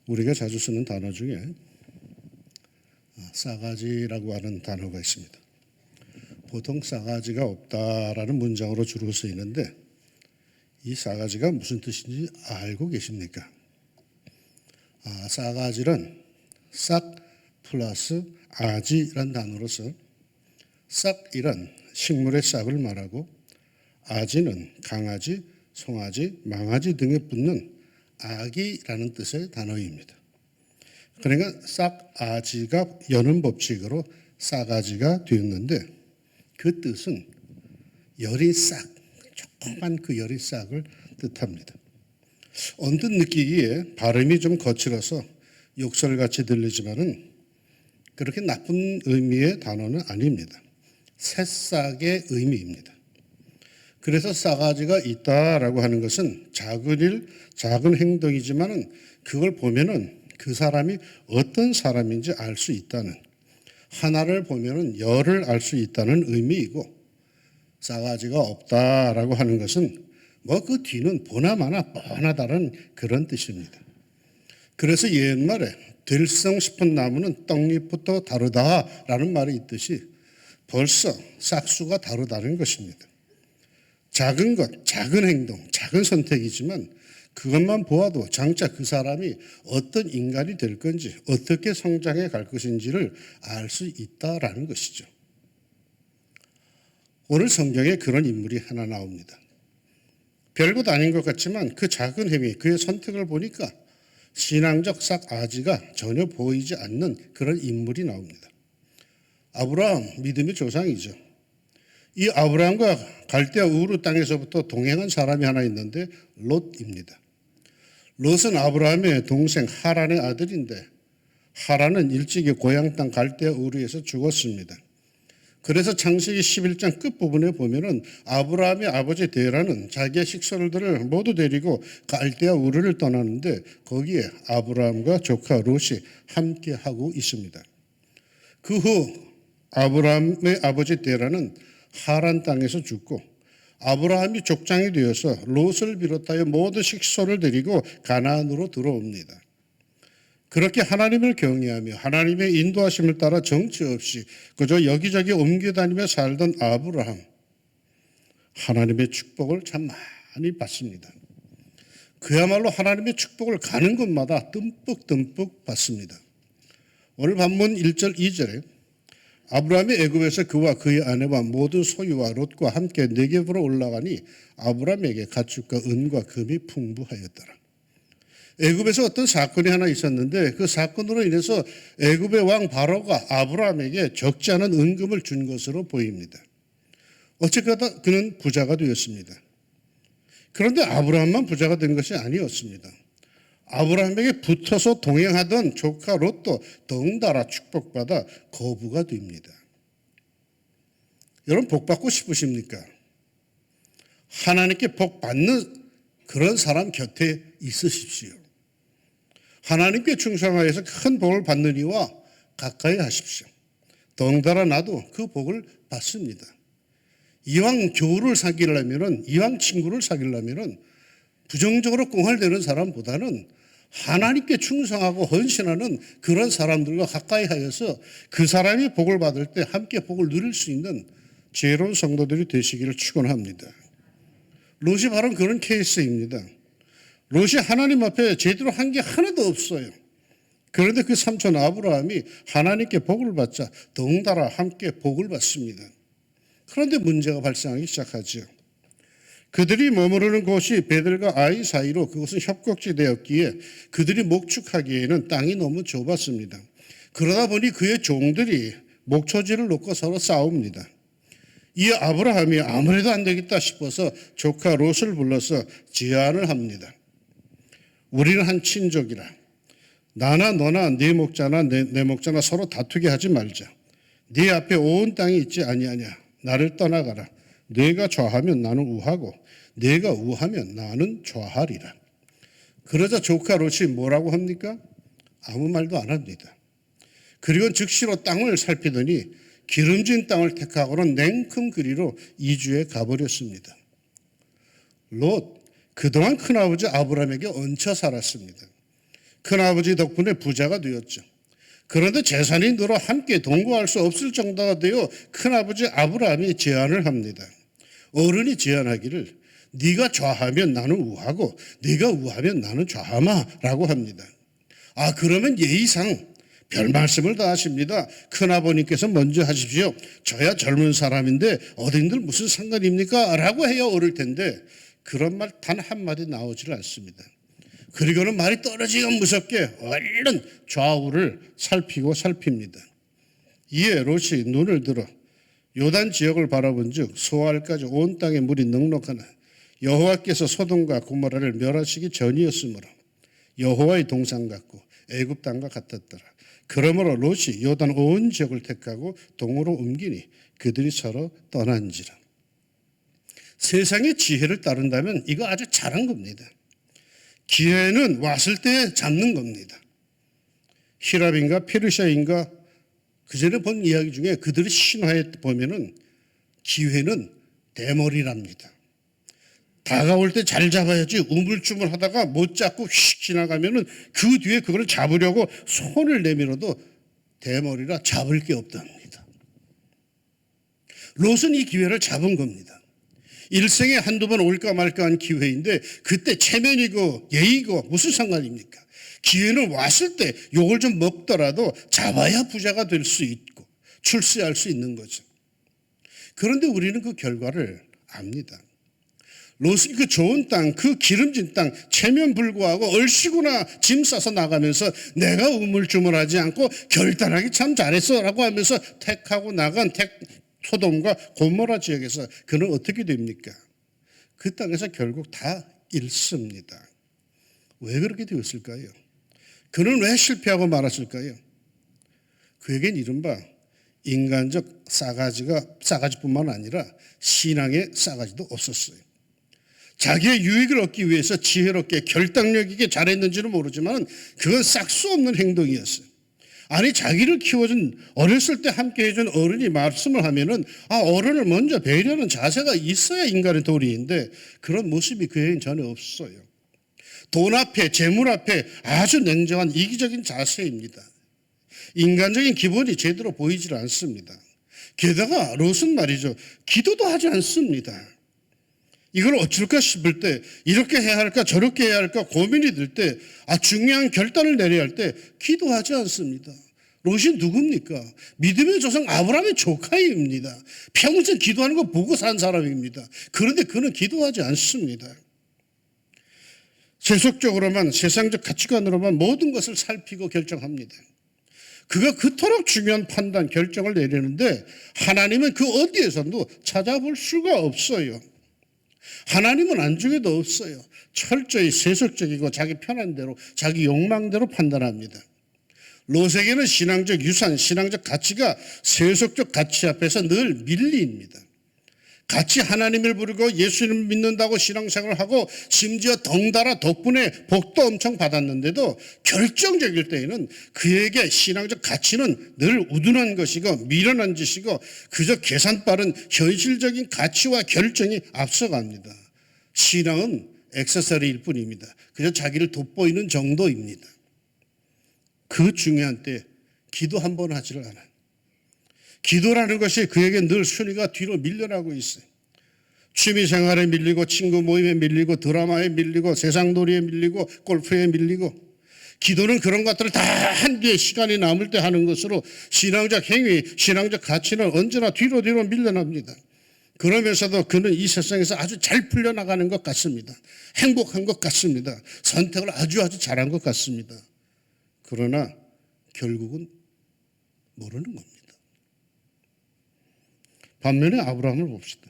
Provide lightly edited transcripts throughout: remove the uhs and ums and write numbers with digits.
우리가 자주 쓰는 단어 중에 싸가지라고 하는 단어가 있습니다. 보통 싸가지가 없다라는 문장으로 주로 쓰이는데 이 싸가지가 무슨 뜻인지 알고 계십니까? 싸가지는 싹 플러스 아지란 단어로서 싹이란 식물의 싹을 말하고 아지는 강아지, 송아지, 망아지 등에 붙는 아기라는 뜻의 단어입니다. 그러니까 싹아지가 여는 법칙으로 싸가지가 되었는데 그 뜻은 여린 싹, 조그만 그 여린 싹을 뜻합니다. 언뜻 느끼기에 발음이 좀 거칠어서 욕설같이 들리지만은 그렇게 나쁜 의미의 단어는 아닙니다. 새싹의 의미입니다. 그래서 싸가지가 있다라고 하는 것은 작은 일, 작은 행동이지만은 그걸 보면은 그 사람이 어떤 사람인지 알 수 있다는, 하나를 보면은 열을 알 수 있다는 의미이고, 싸가지가 없다라고 하는 것은 뭐 그 뒤는 보나마나 뻔하다는 그런 뜻입니다. 그래서 옛말에 들성 싶은 나무는 떡잎부터 다르다라는 말이 있듯이 벌써 싹수가 다르다는 것입니다. 작은 것, 작은 행동, 작은 선택이지만 그것만 보아도 장차 그 사람이 어떤 인간이 될 건지, 어떻게 성장해 갈 것인지를 알 수 있다라는 것이죠. 오늘 성경에 그런 인물이 하나 나옵니다. 별것 아닌 것 같지만 그 작은 행위, 그의 선택을 보니까 신앙적 싹아지가 전혀 보이지 않는 그런 인물이 나옵니다. 아브라함, 믿음의 조상이죠. 이 아브라함과 갈대아 우르 땅에서부터 동행한 사람이 하나 있는데 롯입니다. 롯은 아브라함의 동생 하란의 아들인데 하란은 일찍이 고향 땅 갈대아 우르에서 죽었습니다. 그래서 창세기 11장 끝부분에 보면은 아브라함의 아버지 데라는 자기의 식솔들을 모두 데리고 갈대아 우르를 떠나는데 거기에 아브라함과 조카 롯이 함께 하고 있습니다. 그 후 아브라함의 아버지 데라는 하란 땅에서 죽고 아브라함이 족장이 되어서 롯을 비롯하여 모든 식솔을 데리고 가나안으로 들어옵니다. 그렇게 하나님을 경외하며 하나님의 인도하심을 따라 정치 없이 그저 여기저기 옮겨다니며 살던 아브라함, 하나님의 축복을 참 많이 받습니다. 그야말로 하나님의 축복을 가는 곳마다 듬뿍 받습니다. 오늘 본문 1절 2절에 아브라함이 애굽에서 그와 그의 아내와 모든 소유와 롯과 함께 네겝으로 올라가니 아브라함에게 가축과 은과 금이 풍부하였더라. 애굽에서 어떤 사건이 하나 있었는데 그 사건으로 인해서 애굽의 왕 바로가 아브라함에게 적지 않은 은금을 준 것으로 보입니다. 어쨌거나 그는 부자가 되었습니다. 그런데 아브라함만 부자가 된 것이 아니었습니다. 아브라함에게 붙어서 동행하던 조카 롯도 덩달아 축복받아 거부가 됩니다. 여러분 복 받고 싶으십니까? 하나님께 복 받는 그런 사람 곁에 있으십시오. 하나님께 충성하여서 큰 복을 받는 이와 가까이 하십시오. 덩달아 나도 그 복을 받습니다. 이왕 교우를 사귀려면, 이왕 친구를 사귀려면 부정적으로 꽁할대는 사람보다는 하나님께 충성하고 헌신하는 그런 사람들과 가까이 하여서 그 사람이 복을 받을 때 함께 복을 누릴 수 있는 지혜로운 성도들이 되시기를 축원합니다. 롯이 바로 그런 케이스입니다. 롯이 하나님 앞에 제대로 한 게 하나도 없어요. 그런데 그 삼촌 아브라함이 하나님께 복을 받자 덩달아 함께 복을 받습니다. 그런데 문제가 발생하기 시작하죠. 그들이 머무르는 곳이 베델과 아이 사이로 그것은 협곡지대였기에 그들이 목축하기에는 땅이 너무 좁았습니다. 그러다 보니 그의 종들이 목초지를 놓고 서로 싸웁니다. 이 아브라함이 아무래도 안 되겠다 싶어서 조카 롯을 불러서 제안을 합니다. 우리는 한 친족이라 나나 너나 네 목자나 내 목자나 서로 다투게 하지 말자. 네 앞에 온 땅이 있지 아니하냐. 나를 떠나가라. 네가 좌하면 나는 우하고 네가 우하면 나는 좌하리라. 그러자 조카 롯이 뭐라고 합니까? 아무 말도 안 합니다. 그리고 즉시로 땅을 살피더니 기름진 땅을 택하고는 냉큼 그리로 이주해 가버렸습니다. 롯, 그동안 큰아버지 아브라함에게 얹혀 살았습니다. 큰아버지 덕분에 부자가 되었죠. 그런데 재산이 늘어 함께 동거할 수 없을 정도가 되어 큰아버지 아브라함이 제안을 합니다. 어른이 제안하기를 네가 좌하면 나는 우하고 네가 우하면 나는 좌하마라고 합니다. 그러면 예의상 별 말씀을 다 하십니다. 큰아버님께서 먼저 하십시오. 저야 젊은 사람인데 어딘들 무슨 상관입니까? 라고 해야 어릴 텐데 그런 말 단 한마디 나오질 않습니다. 그리고는 말이 떨어지기가 무섭게 얼른 좌우를 살핍니다. 이에 롯이 눈을 들어 요단 지역을 바라본 즉 소알까지 온 땅에 물이 넉넉하나 여호와께서 소돔과 고모라를 멸하시기 전이었으므로 여호와의 동산 같고 애굽 땅과 같았더라. 그러므로 롯이 요단 온 지역을 택하고 동으로 옮기니 그들이 서로 떠난지라. 세상의 지혜를 따른다면 이거 아주 잘한 겁니다. 기회는 왔을 때 잡는 겁니다. 히랍인가 페르시아인가 그전에 본 이야기 중에 그들의 신화에 보면은 기회는 대머리랍니다. 다가올 때 잘 잡아야지 우물쭈물 하다가 못 잡고 휙 지나가면은 그 뒤에 그걸 잡으려고 손을 내밀어도 대머리라 잡을 게 없답니다. 롯은 이 기회를 잡은 겁니다. 일생에 한두 번 올까 말까 한 기회인데 그때 체면이고 예의고 무슨 상관입니까? 기회는 왔을 때 욕을 좀 먹더라도 잡아야 부자가 될 수 있고 출세할 수 있는 거죠. 그런데 우리는 그 결과를 압니다. 롯은 그 좋은 땅, 그 기름진 땅, 체면 불구하고 얼씨구나 짐 싸서 나가면서 내가 우물쭈물하지 않고 결단하기 참 잘했어라고 하면서 택하고 나간 소돔과 고모라 지역에서 그는 어떻게 됩니까? 그 땅에서 결국 다 잃습니다. 왜 그렇게 되었을까요? 그는 왜 실패하고 말았을까요? 그에겐 이른바 인간적 싸가지뿐만 아니라 신앙의 싸가지도 없었어요. 자기의 유익을 얻기 위해서 지혜롭게 결단력 있게 잘했는지는 모르지만 그건 싹수 없는 행동이었어요. 아니 자기를 키워준 어렸을 때 함께 해준 어른이 말씀을 하면은 어른을 먼저 배려하는 자세가 있어야 인간의 도리인데 그런 모습이 그에겐 전혀 없어요. 돈 앞에 재물 앞에 아주 냉정한 이기적인 자세입니다. 인간적인 기본이 제대로 보이질 않습니다. 게다가 롯은 말이죠. 기도도 하지 않습니다. 이걸 어쩔까 싶을 때 이렇게 해야 할까 저렇게 해야 할까 고민이 들 때 중요한 결단을 내려야 할 때 기도하지 않습니다. 롯이 누굽니까? 믿음의 조상 아브라함의 조카입니다. 평생 기도하는 거 보고 산 사람입니다. 그런데 그는 기도하지 않습니다. 세속적으로만 세상적 가치관으로만 모든 것을 살피고 결정합니다. 그가 그토록 중요한 판단 결정을 내리는데 하나님은 그 어디에서도 찾아볼 수가 없어요. 하나님은 안중에도 없어요. 철저히 세속적이고 자기 편한 대로 자기 욕망대로 판단합니다. 롯에게는 신앙적 유산, 신앙적 가치가 세속적 가치 앞에서 늘 밀립니다. 같이 하나님을 부르고 예수님을 믿는다고 신앙생활을 하고 심지어 덩달아 덕분에 복도 엄청 받았는데도 결정적일 때에는 그에게 신앙적 가치는 늘 우둔한 것이고 미련한 짓이고 그저 계산 빠른 현실적인 가치와 결정이 앞서갑니다. 신앙은 액세서리일 뿐입니다. 그저 자기를 돋보이는 정도입니다. 그 중요한 때 기도 한 번 하지를 않아요. 기도라는 것이 그에게 늘 순위가 뒤로 밀려나고 있어요. 취미생활에 밀리고 친구 모임에 밀리고 드라마에 밀리고 세상놀이에 밀리고 골프에 밀리고 기도는 그런 것들을 다 한 뒤에 시간이 남을 때 하는 것으로 신앙적 행위, 신앙적 가치는 언제나 뒤로 밀려납니다. 그러면서도 그는 이 세상에서 아주 잘 풀려나가는 것 같습니다. 행복한 것 같습니다. 선택을 아주 잘한 것 같습니다. 그러나 결국은 모르는 겁니다. 반면에 아브라함을 봅시다.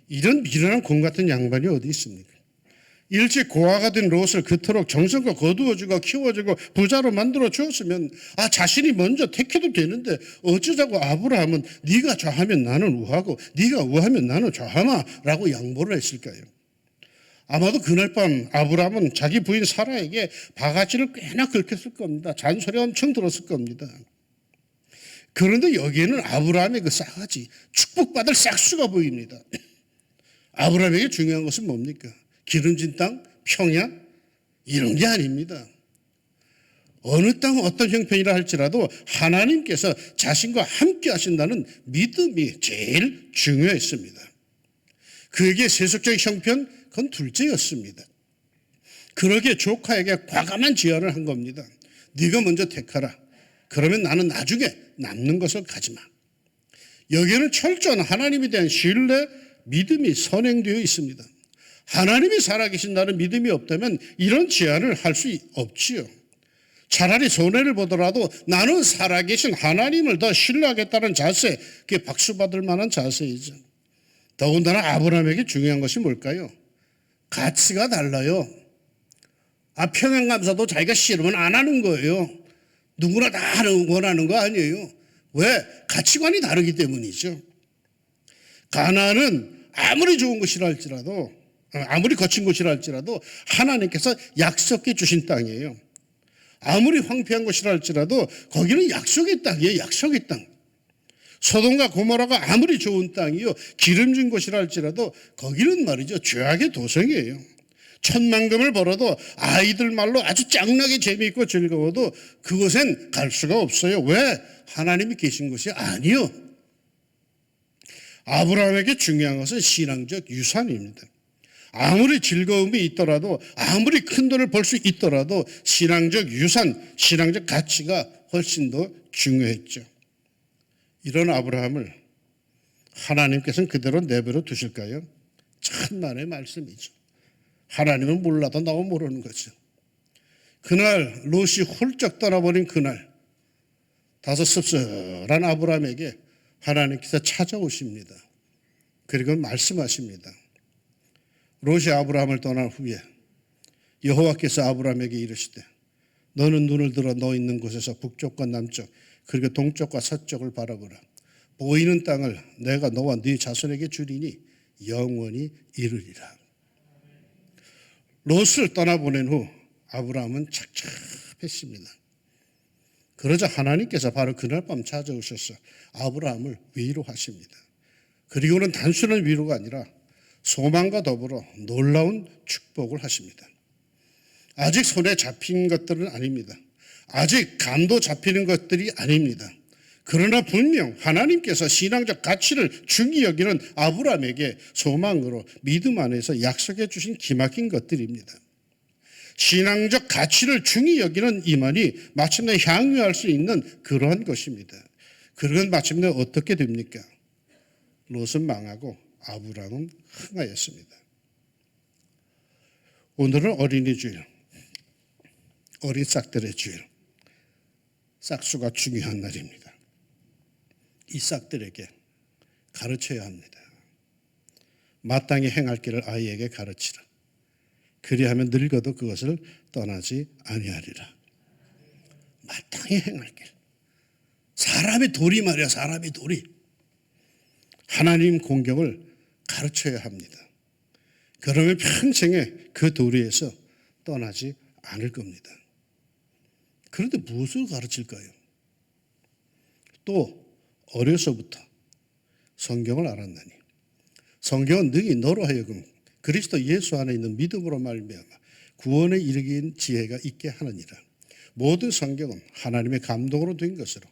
이런 미련한 곰 같은 양반이 어디 있습니까? 일찍 고아가 된 롯을 그토록 정성껏 거두어주고 키워주고 부자로 만들어 주었으면 자신이 먼저 택해도 되는데 어쩌자고 아브라함은 네가 좌하면 나는 우하고 네가 우하면 나는 좌하마라고 양보를 했을까요? 아마도 그날 밤 아브라함은 자기 부인 사라에게 바가지를 꽤나 긁혔을 겁니다. 잔소리 엄청 들었을 겁니다. 그런데 여기에는 아브라함의 그 싸가지, 축복받을 싹수가 보입니다. 아브라함에게 중요한 것은 뭡니까? 기름진 땅, 평야 이런 게 아닙니다. 어느 땅 어떤 형편이라 할지라도 하나님께서 자신과 함께 하신다는 믿음이 제일 중요했습니다. 그에게 세속적 형편, 그건 둘째였습니다. 그러기에 조카에게 과감한 제안을 한 겁니다. 네가 먼저 택하라. 그러면 나는 나중에 남는 것을 가지마. 여기에는 철저한 하나님에 대한 신뢰, 믿음이 선행되어 있습니다. 하나님이 살아계신다는 믿음이 없다면 이런 제안을 할 수 없지요. 차라리 손해를 보더라도 나는 살아계신 하나님을 더 신뢰하겠다는 자세, 그게 박수받을 만한 자세이죠. 더군다나 아브라함에게 중요한 것이 뭘까요? 가치가 달라요. 평양감사도 자기가 싫으면 안 하는 거예요. 누구나 다 원하는 거 아니에요. 왜? 가치관이 다르기 때문이죠. 가나안은 아무리 좋은 곳이라 할지라도, 아무리 거친 곳이라 할지라도 하나님께서 약속해 주신 땅이에요. 아무리 황폐한 곳이라 할지라도 거기는 약속의 땅이에요. 약속의 땅. 소돔과 고모라가 아무리 좋은 땅이요, 기름진 곳이라 할지라도 거기는 말이죠, 죄악의 도성이에요. 천만금을 벌어도 아이들 말로 아주 짱나게 재미있고 즐거워도 그곳엔 갈 수가 없어요. 왜? 하나님이 계신 곳이 아니요. 아브라함에게 중요한 것은 신앙적 유산입니다. 아무리 즐거움이 있더라도, 아무리 큰 돈을 벌 수 있더라도 신앙적 유산, 신앙적 가치가 훨씬 더 중요했죠. 이런 아브라함을 하나님께서는 그대로 내버려 두실까요? 천만의 말씀이죠. 하나님은 몰라도 나도 모르는 거죠. 그날 롯이 훌쩍 떠나버린 그날, 다소 씁쓸한 아브라함에게 하나님께서 찾아오십니다. 그리고 말씀하십니다. 롯이 아브라함을 떠난 후에 여호와께서 아브라함에게 이르시되 너는 눈을 들어 너 있는 곳에서 북쪽과 남쪽 그리고 동쪽과 서쪽을 바라보라. 보이는 땅을 내가 너와 네 자손에게 주리니 영원히 이르리라. 롯을 떠나보낸 후 아브라함은 착잡했습니다. 그러자 하나님께서 바로 그날 밤 찾아오셔서 아브라함을 위로하십니다. 그리고는 단순한 위로가 아니라 소망과 더불어 놀라운 축복을 하십니다. 아직 손에 잡힌 것들은 아닙니다. 아직 감도 잡히는 것들이 아닙니다. 그러나 분명 하나님께서 신앙적 가치를 중히 여기는 아브라함에게 소망으로 믿음 안에서 약속해 주신 기막힌 것들입니다. 신앙적 가치를 중히 여기는 이만이 마침내 향유할 수 있는 그러한 것입니다. 그건 마침내 어떻게 됩니까? 롯은 망하고 아브라함은 흥하였습니다. 오늘은 어린이 주일, 어린 싹들의 주일, 싹수가 중요한 날입니다. 이 싹들에게 가르쳐야 합니다. 마땅히 행할 길을 아이에게 가르치라. 그리하면 늙어도 그것을 떠나지 아니하리라. 마땅히 행할 길. 사람의 도리 말이야, 사람의 도리. 하나님 공경을 가르쳐야 합니다. 그러면 평생에 그 도리에서 떠나지 않을 겁니다. 그런데 무엇을 가르칠까요? 또 어려서부터 성경을 알았나니 성경은 능히 너로 하여금 그리스도 예수 안에 있는 믿음으로 말미암아 구원에 이르긴 지혜가 있게 하느니라. 모든 성경은 하나님의 감동으로 된 것으로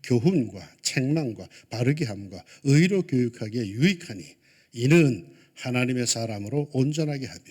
교훈과 책망과 바르게 함과 의로 교육하기에 유익하니 이는 하나님의 사람으로 온전하게 하며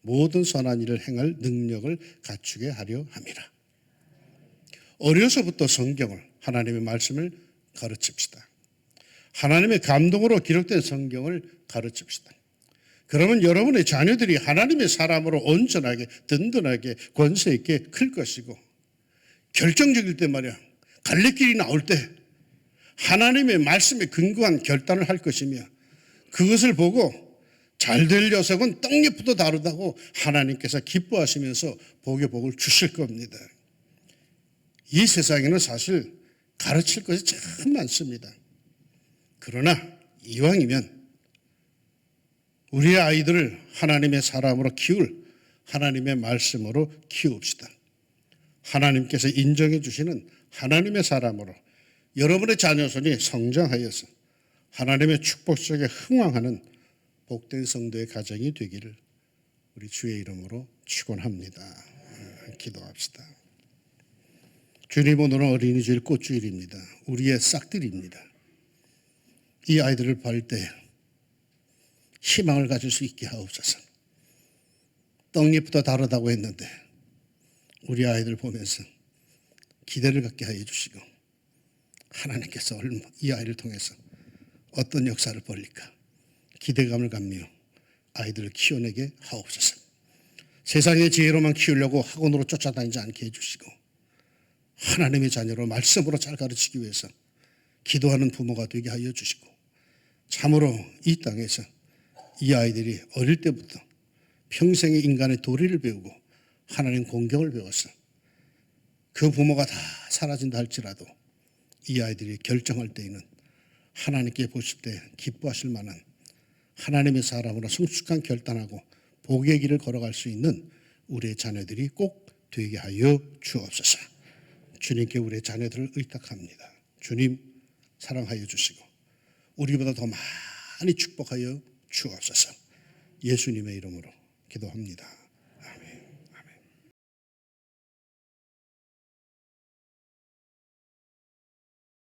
모든 선한 일을 행할 능력을 갖추게 하려 함이라. 어려서부터 성경을, 하나님의 말씀을 가르칩시다. 하나님의 감동으로 기록된 성경을 가르칩시다. 그러면 여러분의 자녀들이 하나님의 사람으로 온전하게, 든든하게, 권세 있게 클 것이고, 결정적일 때 말이야, 갈래길이 나올 때 하나님의 말씀에 근거한 결단을 할 것이며, 그것을 보고 잘 될 녀석은 떡잎부터 다르다고 하나님께서 기뻐하시면서 복의 복을 주실 겁니다. 이 세상에는 사실 가르칠 것이 참 많습니다. 그러나 이왕이면 우리의 아이들을 하나님의 사람으로 키울 하나님의 말씀으로 키웁시다. 하나님께서 인정해 주시는 하나님의 사람으로 여러분의 자녀손이 성장하여서 하나님의 축복 속에 흥왕하는 복된 성도의 가정이 되기를 우리 주의 이름으로 축원합니다. 기도합시다. 주님, 오늘은 어린이주일 꽃주일입니다. 우리의 싹들입니다. 이 아이들을 볼 때 희망을 가질 수 있게 하옵소서. 떡잎부터 다르다고 했는데 우리 아이들 보면서 기대를 갖게 하여 주시고, 하나님께서 이 아이를 통해서 어떤 역사를 벌릴까 기대감을 갖며 아이들을 키워내게 하옵소서. 세상의 지혜로만 키우려고 학원으로 쫓아다니지 않게 해주시고, 하나님의 자녀로 말씀으로 잘 가르치기 위해서 기도하는 부모가 되게 하여 주시고, 참으로 이 땅에서 이 아이들이 어릴 때부터 평생의 인간의 도리를 배우고 하나님 공경을 배워서 그 부모가 다 사라진다 할지라도 이 아이들이 결정할 때에는 하나님께 보실 때 기뻐하실 만한 하나님의 사람으로 성숙한 결단하고 복의 길을 걸어갈 수 있는 우리의 자녀들이 꼭 되게 하여 주옵소서. 주님께 우리의 자녀들을 의탁합니다. 주님, 사랑하여 주시고 우리보다 더 많이 축복하여 주옵소서. 예수님의 이름으로 기도합니다.